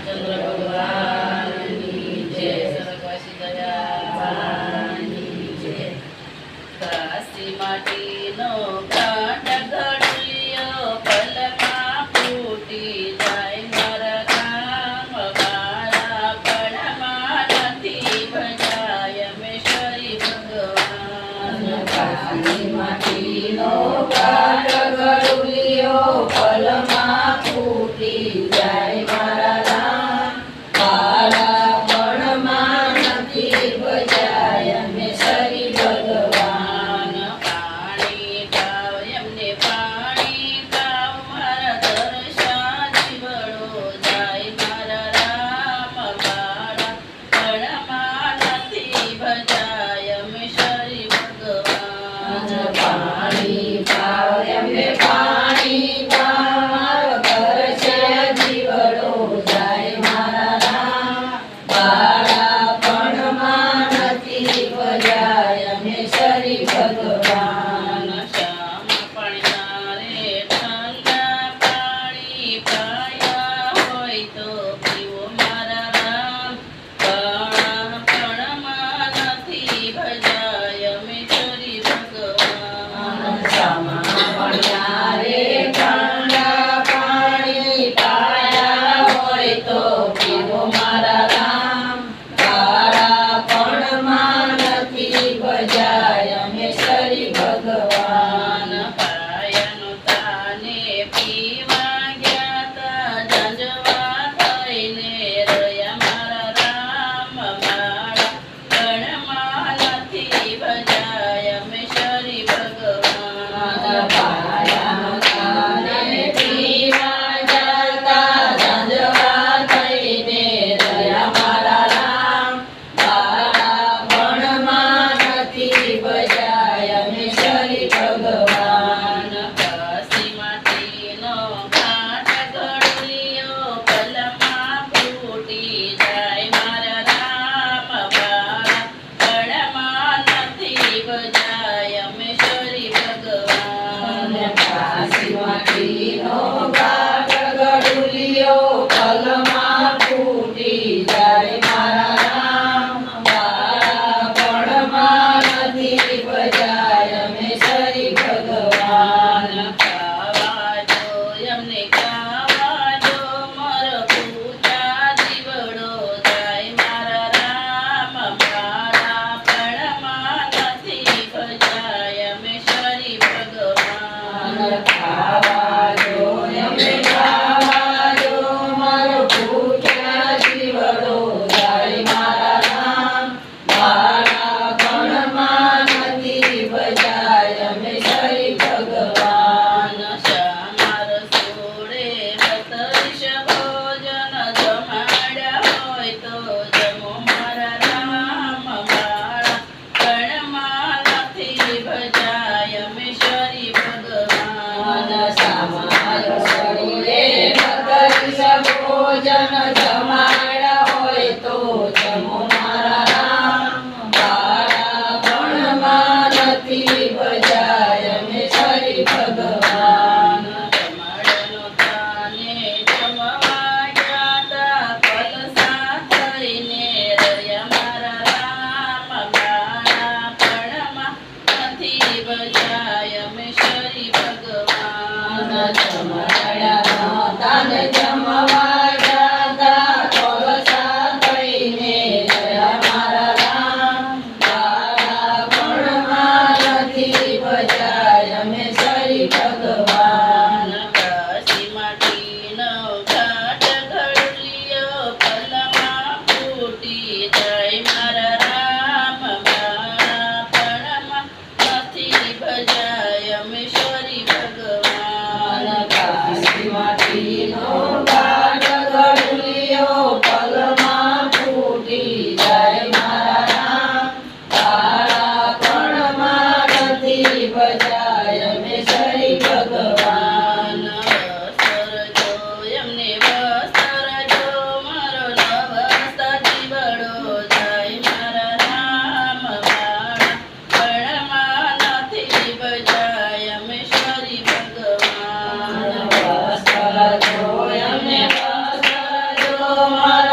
ચંદ્ર ભગવાનની જય. સ્વર્ગવાસી દયાળની જય. કાશી માટીનો કાંટ ઘડ્યો પલમાં ફૂટી જાય મારા ગામ વાળા પણમાં નથી ભજાય મેશ્વરી ભગવાન. કાશી માટીનો કાંટ ઘડ્યો પલમાં ફૂટી જાય મારા ગામ વાળા પણમાં નથી ભજાય મેશ્વરી ભગવાન. પાણી પાવ એમને પાણી પાવ મારા દર્શા જીવડો જાય મારા રામ વાળા પણમાં નથી ભજાય મેશ્વરી ભગવાન. પાણી પાવ એમને પાણી પાવ ઘર છે જીવડો જાય મારા રામ વાળા પણમાં નથી ભજાય મેશ્વરી ભગવાન. શ્યામ પાણીના રે ઠંડા પાણી પાયા હોય તો પીવો મારા રામ પણમાં નથી ભજાય મેશ્વરી ભગવાન. શ્યામા પણ્યા રે ઠંડા પાણી પાયા હોય તો પીવો મારા રામ વાળા પણમાં નથી ભજાય મેશ્વરી ભગવાન. પાયાનો તાને પીવા ગયા તા ઝંઝવા થઈને રહ્યા મારા રામ માળા પણમાં નથી ભજાય મેશ્વરી ભગવાન. પાયાનો તાને પીવા જતા ઝંઝવા થઈને રહ્યા મારા રામ વાળા પણમાં નથી ભજાય મેશ્વરી ભગવાન. કાશી માટીનો કાંટ ઘડ્યો પલમાં ફૂટી જાય મારા રામ વાળા પણમાં નથી ભજાય મેશ્વરી ભગવાન. કાશી માટીનો કાંટ ઘડ્યો પલમાં ફૂટી જાય મારા રામ વાળા પણમાં નથી ભજાય મેશ્વરી ભગવાન. ખાવા જો એમને ખાવા જો મારો પૂજા જીવડો જાય મારા રામ માળા પણમાં નથી ભજાય મેશ્વરી ભગવાન. ખાવા જો એમને ખાવા જો મારો ભૂખ્યા જીવડો જાય મારા રામ વાળા પણમાં નથી ભજાય મેશ્વરી ભગવાન. શ્યામાર સોળે બતરીશ ભોજન જમાડ્યા હોય તો જમો મારા રામ વાળા પણમાં નથી ભજાય મેશ્વરી ભગવાન. સામાર સરોડે બતરીશ ભોજન જમાડ્યા હોય તો જમો મારા રામ વાળા પણમાં નથી ભજાય મેશ્વરી ભગવાન. જમાડનો તાને જમવા ગયા તા કલસા થઈને રહ્યા મારા રામ વાળા પણમાં નથી ભજાય મેશ્વરી ભગવાન. જમાડ્યા તાને જમવા જાતા મારા